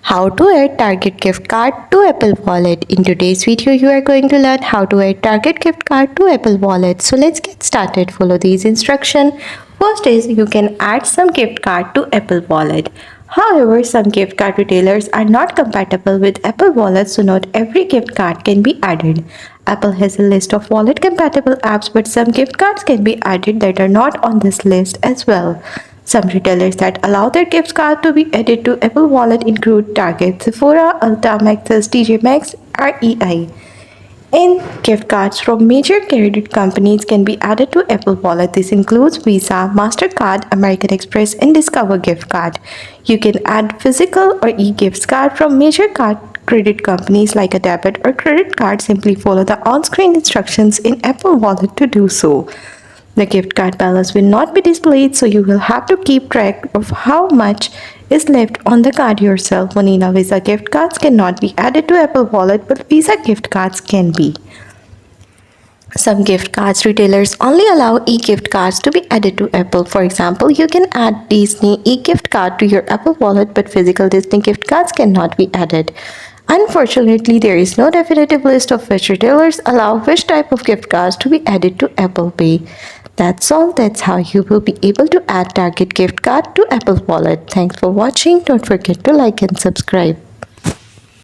How to add Target gift card to Apple Wallet. In today's video, you are going to learn how to add Target gift card to Apple Wallet. So let's get started. Follow these instructions. First is you can add some gift card to Apple Wallet. However, some gift card retailers are not compatible with Apple Wallet, so not every gift card can be added. Apple has a list of wallet compatible apps, but some gift cards can be added that are not on this list as well. Some retailers that allow their gift card to be added to Apple Wallet include Target, Sephora, Ulta, Maxx, Maxx, REI. And gift cards from major credit companies can be added to Apple Wallet. This includes Visa, Mastercard, American Express, and Discover gift card. You can add physical or e-gift card from major credit companies like a debit or credit card. Simply follow the on-screen instructions in Apple Wallet to do so. The gift card balance will not be displayed, so you will have to keep track of how much is left on the card yourself. Vanilla Visa gift cards cannot be added to Apple Wallet, but Visa gift cards can be. Some gift cards retailers only allow e-gift cards to be added to Apple. For example, you can add Disney e-gift card to your Apple Wallet, but physical Disney gift cards cannot be added. Unfortunately, there is no definitive list of which retailers allow which type of gift cards to be added to Apple Pay. That's all. That's how you will be able to add Target gift card to Apple Wallet. Thanks for watching. Don't forget to like and subscribe.